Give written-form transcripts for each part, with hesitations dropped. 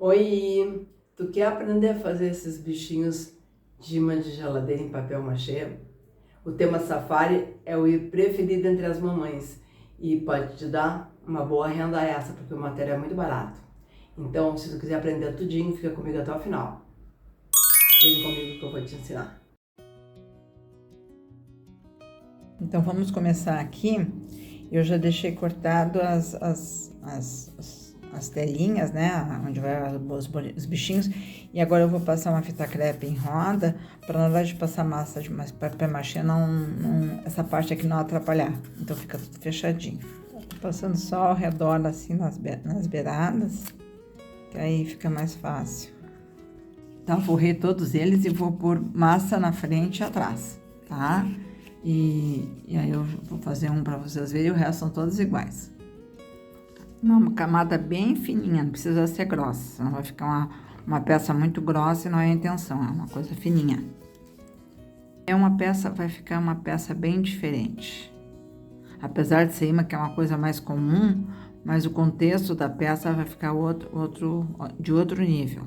Oi, tu quer aprender a fazer esses bichinhos de imã de geladeira em papel machê? O tema safari é o preferido entre as mamães e pode te dar uma boa renda extra, porque o material é muito barato. Então, se tu quiser aprender tudinho, fica comigo até o final. Vem comigo que eu vou te ensinar. Então, vamos começar aqui. Eu já deixei cortado as telinhas, né? Onde vai os bichinhos. E agora eu vou passar uma fita crepe em roda, para na hora de passar massa de papel machê, essa parte aqui não atrapalhar. Então, fica tudo fechadinho. Tô passando só ao redor, assim, nas beiradas, que aí fica mais fácil. Então, forrei todos eles e vou pôr massa na frente e atrás, tá? E aí eu vou fazer um para vocês verem, e o resto são todos iguais. Uma camada bem fininha, não precisa ser grossa, senão vai ficar uma peça muito grossa e não é a intenção, é uma coisa fininha. Vai ficar uma peça bem diferente. Apesar de ser imã, que é uma coisa mais comum, mas o contexto da peça vai ficar de outro nível.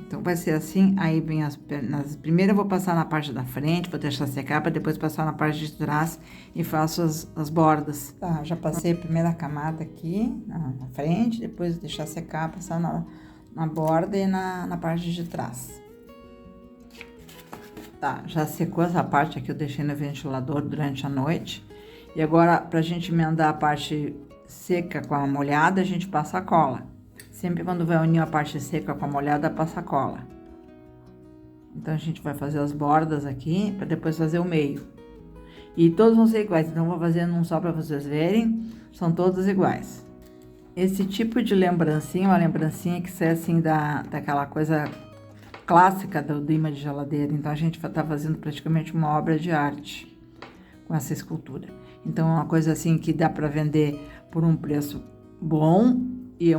Então, vai ser assim, aí vem as pernas. Primeiro eu vou passar na parte da frente, vou deixar secar, para depois passar na parte de trás e faço as bordas. Tá, já passei a primeira camada aqui na frente, depois deixar secar, passar na borda e na parte de trás. Tá, já secou essa parte aqui, eu deixei no ventilador durante a noite. E agora, pra gente emendar a parte seca com a molhada, a gente passa a cola. Sempre quando vai unir a parte seca com a molhada, passa cola. Então, a gente vai fazer as bordas aqui, para depois fazer o meio. E todos vão ser iguais, então vou fazendo um só para vocês verem. São todos iguais. Esse tipo de lembrancinha, uma lembrancinha que sai assim daquela coisa clássica do imã de geladeira. Então, a gente tá fazendo praticamente uma obra de arte com essa escultura. Então, é uma coisa assim que dá para vender por um preço bom e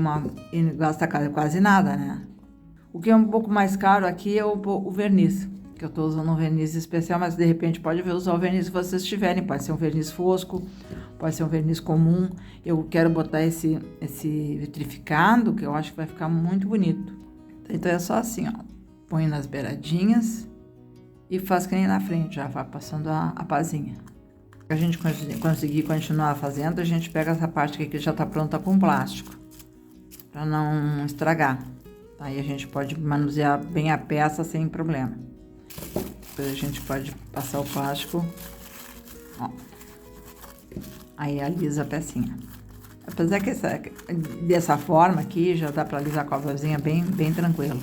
gasta quase nada, né? O que é um pouco mais caro aqui é o verniz, que eu tô usando um verniz especial, mas de repente pode usar o verniz que vocês tiverem, pode ser um verniz fosco, pode ser um verniz comum. Eu quero botar esse vitrificado, que eu acho que vai ficar muito bonito. Então é só assim, ó, põe nas beiradinhas e faz que nem na frente, já vai passando a pazinha. Pra gente conseguir continuar fazendo, a gente pega essa parte aqui que já tá pronta com plástico, para não estragar. Aí a gente pode manusear bem a peça sem problema. Depois a gente pode passar o plástico, ó. Aí alisa a pecinha. Apesar que dessa forma aqui, já dá para alisar com a vozinha bem tranquilo.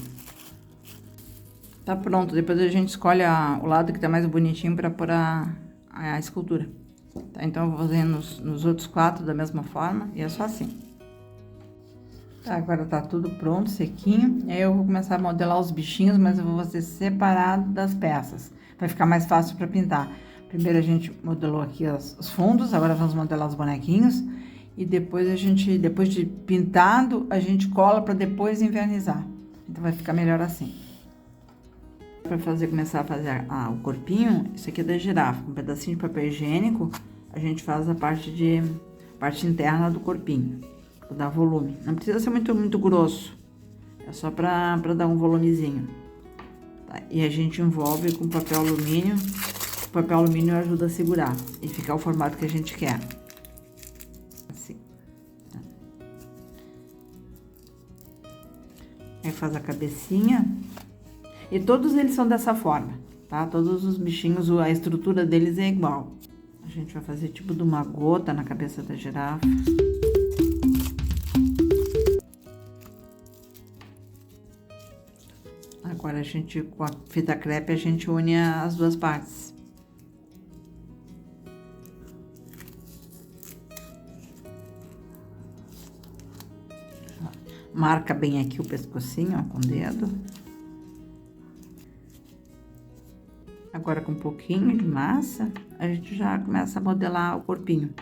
Tá pronto, depois a gente escolhe o lado que tá mais bonitinho para pôr a escultura. Tá, então eu vou fazer nos outros 4 da mesma forma, e é só assim. Tá, agora tá tudo pronto, sequinho. E aí eu vou começar a modelar os bichinhos, mas eu vou fazer separado das peças. Vai ficar mais fácil para pintar. Primeiro a gente modelou aqui os fundos, agora vamos modelar os bonequinhos. E depois depois de pintado, a gente cola para depois invernizar. Então vai ficar melhor assim. Para começar a fazer o corpinho, isso aqui é da girafa. Com um pedacinho de papel higiênico, a gente faz a parte interna do corpinho, para dar volume. Não precisa ser muito grosso, é só para dar um volumezinho. Tá? E a gente envolve com papel alumínio. O papel alumínio ajuda a segurar e ficar o formato que a gente quer. Assim. Aí faz a cabecinha. E todos eles são dessa forma, tá? Todos os bichinhos, a estrutura deles é igual. A gente vai fazer tipo de uma gota na cabeça da girafa. Agora com a fita crepe, a gente une as duas partes. Marca bem aqui o pescocinho, ó, com o dedo. Agora, com um pouquinho de massa, a gente já começa a modelar o corpinho.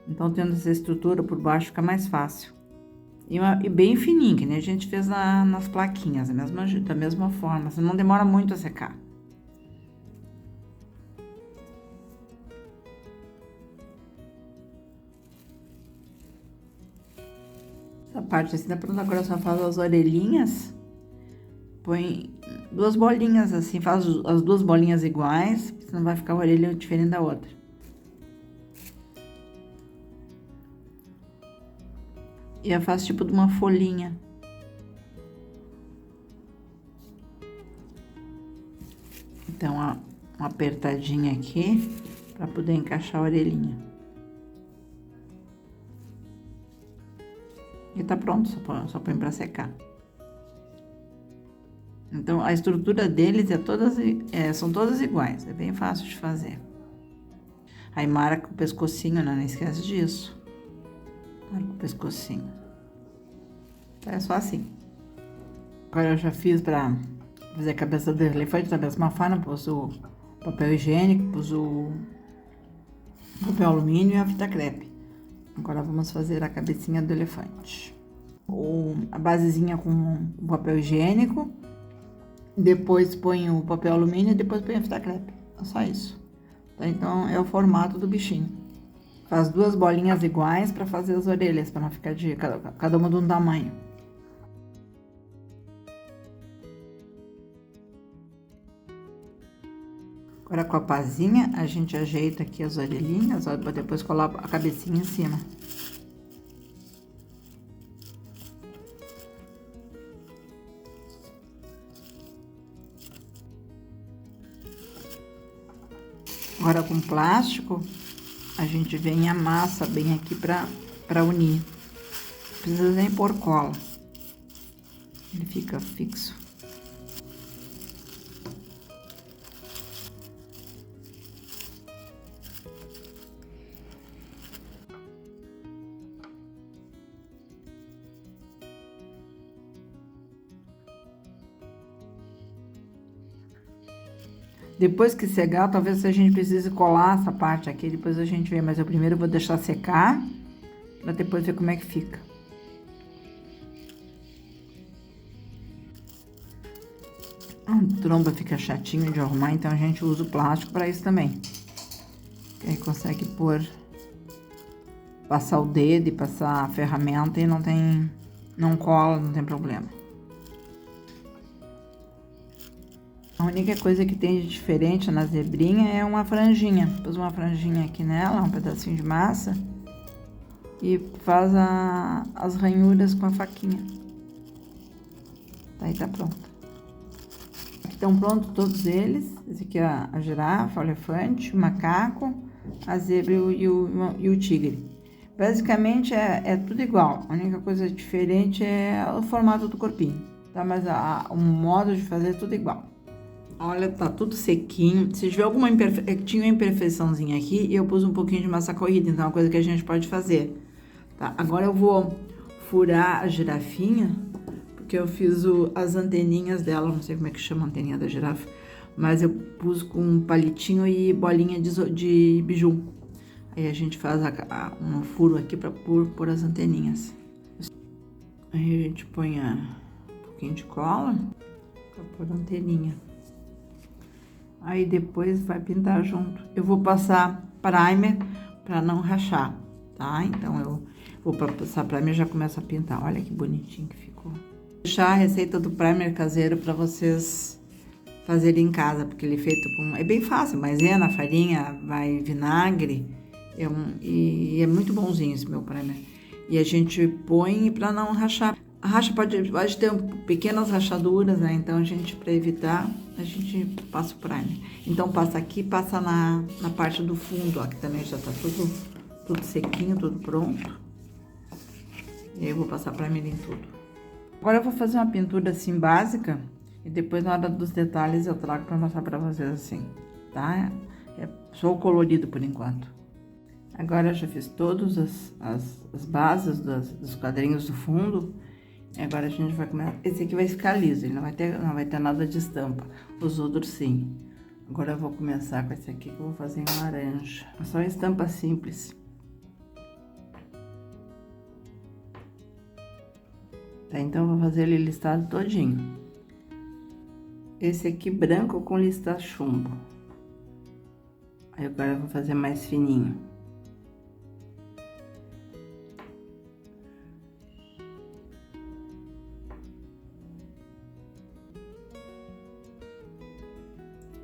Então, tendo essa estrutura por baixo, fica mais fácil. E bem fininho, que nem a gente fez nas plaquinhas, da mesma forma. Você não demora muito a secar. Essa parte assim tá pronta, agora só faz as orelhinhas. Põe 2 bolinhas assim, faz as 2 bolinhas iguais, senão vai ficar a orelha diferente da outra. E eu faço tipo de uma folhinha. Então, ó, uma apertadinha aqui para poder encaixar a orelhinha. E tá pronto, só põe para secar. Então, a estrutura deles são todas iguais, é bem fácil de fazer. Aí marca o pescocinho, não esquece disso. Marca o pescocinho. É só assim. Agora eu já fiz pra fazer a cabeça do elefante da mesma forma, pus o papel higiênico, pus o papel alumínio e a fita crepe. Agora vamos fazer a cabecinha do elefante. A basezinha com o papel higiênico, depois põe o papel alumínio e depois põe a fita crepe. É só isso. Tá? Então é o formato do bichinho. Faz 2 bolinhas iguais para fazer as orelhas, para não ficar de cada uma de um tamanho. Agora com a pazinha a gente ajeita aqui as orelhinhas, ó, para depois colar a cabecinha em cima. Agora com plástico, a gente vem e amassa bem aqui para unir. Não precisa nem pôr cola. Ele fica fixo. Depois que secar, talvez a gente precise colar essa parte aqui, depois a gente vê, mas eu primeiro vou deixar secar, para depois ver como é que fica. A tromba fica chatinho de arrumar, então a gente usa o plástico para isso também. Que aí consegue passar o dedo e passar a ferramenta e não cola, não tem problema. A única coisa que tem de diferente na zebrinha é uma franjinha. Pus uma franjinha aqui nela, um pedacinho de massa. E faz as ranhuras com a faquinha. Aí tá pronto. Aqui estão prontos todos eles. Esse aqui é a girafa, o elefante, o macaco, a zebra e o tigre. Basicamente é tudo igual. A única coisa diferente é o formato do corpinho. Tá? Mas o modo de fazer é tudo igual. Olha, tá tudo sequinho. Se tiver alguma tinha uma imperfeiçãozinha aqui, eu pus um pouquinho de massa corrida, então é uma coisa que a gente pode fazer. Tá? Agora eu vou furar a girafinha, porque eu fiz as anteninhas dela, não sei como é que chama a anteninha da girafa, mas eu pus com um palitinho e bolinha de biju. Aí a gente faz um furo aqui pra pôr as anteninhas. Aí a gente põe um pouquinho de cola pra pôr a anteninha. Aí depois vai pintar junto. Eu vou passar primer para não rachar, tá? Então eu vou passar primer e já começo a pintar. Olha que bonitinho que ficou. Vou deixar a receita do primer caseiro para vocês fazerem em casa, porque ele é feito com... É bem fácil, maisena, farinha, vai vinagre. E é muito bonzinho esse meu primer. E a gente põe para não rachar. A racha pode ter pequenas rachaduras, né? Então, para evitar, a gente passa o primer. Então, passa aqui, passa na parte do fundo, ó, que também já tá tudo sequinho, tudo pronto. E aí, eu vou passar primer em tudo. Agora, eu vou fazer uma pintura assim, básica. E depois, na hora dos detalhes, eu trago para mostrar para vocês assim, tá? É só o colorido, por enquanto. Agora, eu já fiz todas as bases dos quadrinhos do fundo. Agora a gente vai começar. Esse aqui vai ficar liso, ele não vai ter nada de estampa. Os outros sim. Agora eu vou começar com esse aqui que eu vou fazer em laranja. É só estampa simples. Tá, então eu vou fazer ele listado todinho. Esse aqui branco com lista chumbo. Aí agora eu vou fazer mais fininho.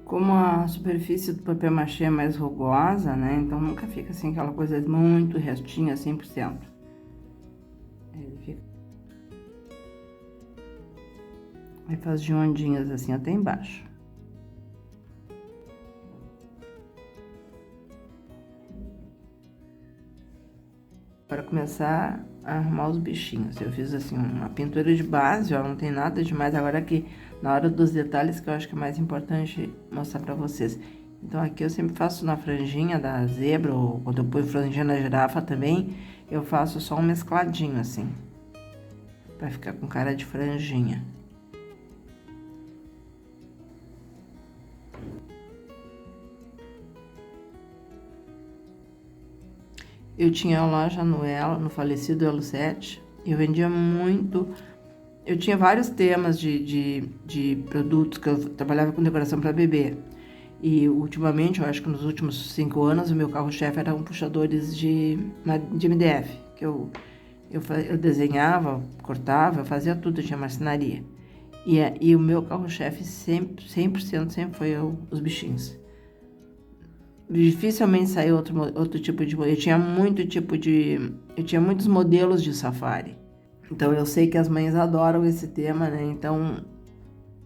Como a superfície do papel machê é mais rugosa, né? Então nunca fica assim aquela coisa muito restinha, 100%. Ele fica... Aí faz de ondinhas assim até embaixo. Para começar a arrumar os bichinhos. Eu fiz assim uma pintura de base, ó, não tem nada demais. Agora aqui, na hora dos detalhes, que eu acho que é mais importante mostrar pra vocês. Então aqui eu sempre faço na franjinha da zebra, ou quando eu ponho franjinha na girafa também, eu faço só um mescladinho assim. Pra ficar com cara de franjinha. Eu tinha loja no falecido Elo 7, e eu vendia muito. Eu tinha vários temas de produtos, que eu trabalhava com decoração para bebê. E ultimamente, eu acho que nos últimos 5 anos, o meu carro-chefe eram puxadores de MDF, que eu desenhava, cortava, eu fazia tudo, eu tinha marcenaria. E o meu carro-chefe 100% sempre foi os bichinhos. Dificilmente saiu outro tipo de... Eu tinha muitos modelos de safari. Então, eu sei que as mães adoram esse tema, né? Então,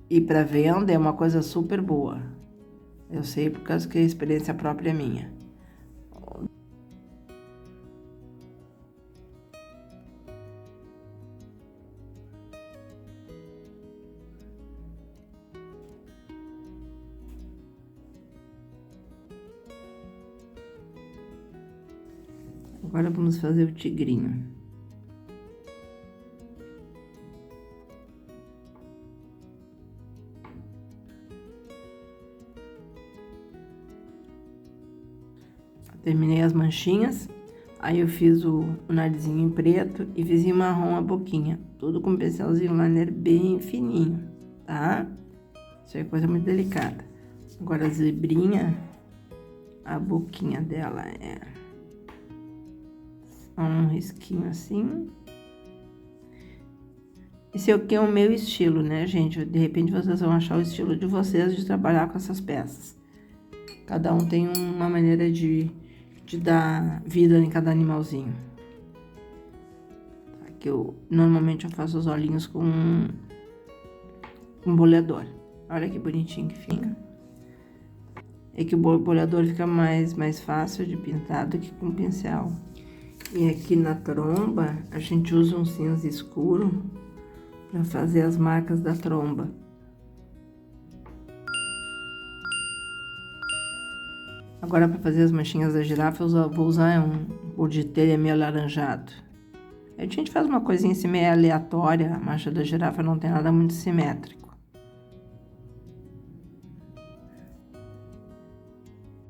ir para venda é uma coisa super boa. Eu sei por causa que a experiência própria é minha. Agora vamos fazer o tigrinho. Terminei as manchinhas, aí eu fiz o narizinho em preto e fiz em marrom a boquinha. Tudo com um pincelzinho liner bem fininho, tá? Isso é coisa muito delicada. Agora a zebrinha, a boquinha dela é um risquinho assim. Esse aqui é o meu estilo, né, gente? De repente vocês vão achar o estilo de vocês de trabalhar com essas peças. Cada um tem uma maneira de dar vida em cada animalzinho. Aqui normalmente eu faço os olhinhos com um boleador. Olha que bonitinho que fica. É que o boleador fica mais fácil de pintar do que com o pincel. E aqui na tromba, a gente usa um cinza escuro para fazer as marcas da tromba. Agora, para fazer as manchinhas da girafa, eu vou usar um bolo de telha meio alaranjado. A gente faz uma coisinha assim meio aleatória, a mancha da girafa não tem nada muito simétrico.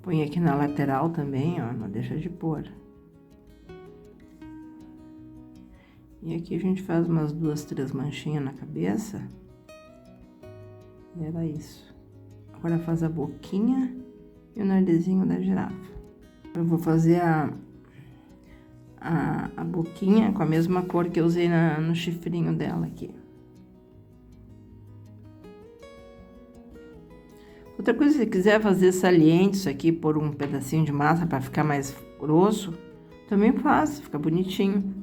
Põe aqui na lateral também, ó, não deixa de pôr. E aqui a gente faz umas 2, 3 manchinhas na cabeça. E era isso. Agora faz a boquinha e o narizinho da girafa. Eu vou fazer a boquinha com a mesma cor que eu usei no chifrinho dela aqui. Outra coisa, se quiser fazer saliente isso aqui, pôr um pedacinho de massa para ficar mais grosso, também faz, fica bonitinho.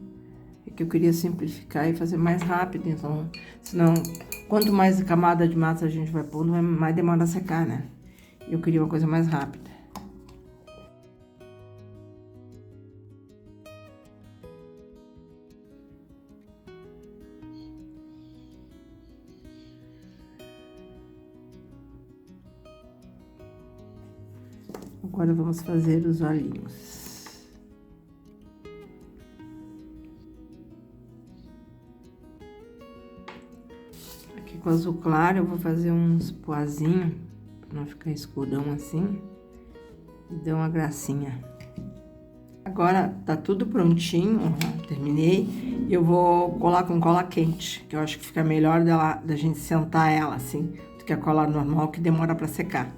É que eu queria simplificar e fazer mais rápido, então, senão, quanto mais camada de massa a gente vai pondo, mais demora a secar, né? Eu queria uma coisa mais rápida. Agora vamos fazer os olhinhos. Aqui com azul claro eu vou fazer uns poazinhos, pra não ficar escurão assim, e dar uma gracinha. Agora tá tudo prontinho, ó, terminei. Eu vou colar com cola quente, que eu acho que fica melhor da gente sentar ela assim, do que a cola normal que demora pra secar.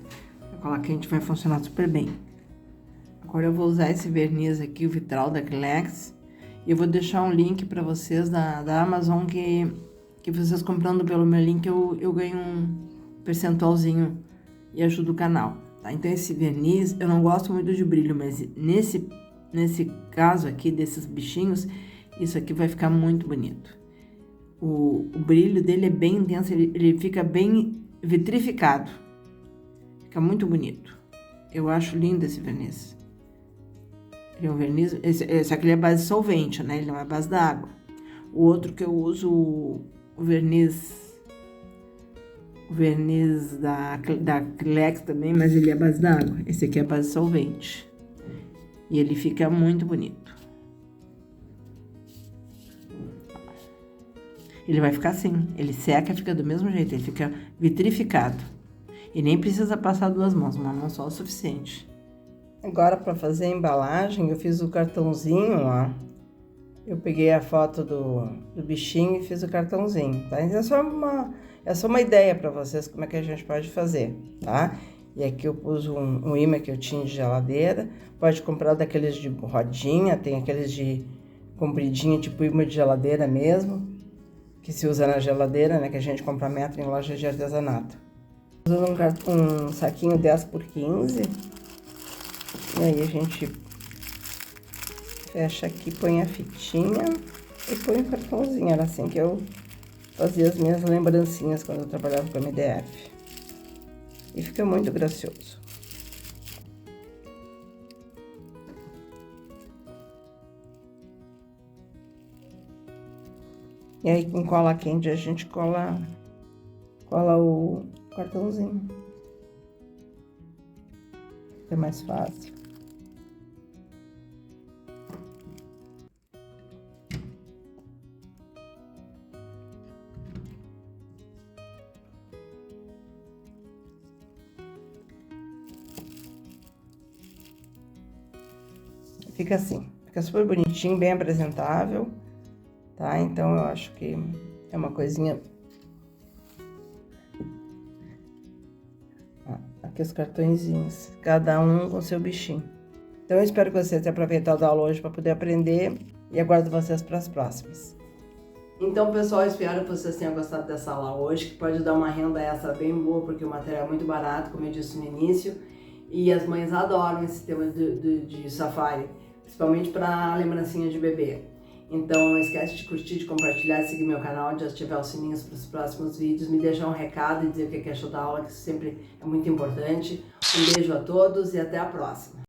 A cola quente vai funcionar super bem. Agora eu vou usar esse verniz aqui, o vitral da Acrylex, e eu vou deixar um link pra vocês da Amazon que vocês comprando pelo meu link eu ganho um percentualzinho e ajuda o canal, tá? Então esse verniz, eu não gosto muito de brilho, mas nesse caso aqui, desses bichinhos, isso aqui vai ficar muito bonito. O brilho dele é bem intenso, ele fica bem vitrificado. Fica muito bonito. Eu acho lindo esse verniz. Ele é um verniz, esse aqui é base solvente, né? Ele não é base da água. O outro que eu uso, o verniz da Acrylex também, mas ele é base da água. Esse aqui é base solvente. E ele fica muito bonito. Ele vai ficar assim, ele seca e fica do mesmo jeito, ele fica vitrificado. E nem precisa passar 2 mãos, uma mão só é o suficiente. Agora, para fazer a embalagem, eu fiz o cartãozinho, ó. Eu peguei a foto do bichinho e fiz o cartãozinho, tá? Então é só uma ideia para vocês como é que a gente pode fazer, tá? E aqui eu pus um imã que eu tinha de geladeira. Pode comprar daqueles de rodinha, tem aqueles de compridinha, tipo imã de geladeira mesmo, que se usa na geladeira, né? Que a gente compra metro em loja de artesanato. Usando um saquinho 10x15. E aí a gente fecha aqui, põe a fitinha e põe o cartãozinho. Era assim que eu fazia as minhas lembrancinhas quando eu trabalhava com a MDF. E fica muito gracioso. E aí com cola quente a gente cola o cartãozinho. É mais fácil. Fica assim, fica super bonitinho, bem apresentável, tá? Então eu acho que é uma coisinha. Aqui os cartõezinhos, cada um com seu bichinho. Então eu espero que vocês tenham aproveitado a aula hoje para poder aprender e aguardo vocês para as próximas. Então, pessoal, espero que vocês tenham gostado dessa aula hoje, que pode dar uma renda extra bem boa, porque o material é muito barato, como eu disse no início, e as mães adoram esse tema de safari, principalmente para lembrancinha de bebê. Então, não esquece de curtir, de compartilhar, de seguir meu canal, de ativar os sininhos para os próximos vídeos, me deixar um recado e dizer o que achou da aula, que isso sempre é muito importante. Um beijo a todos e até a próxima!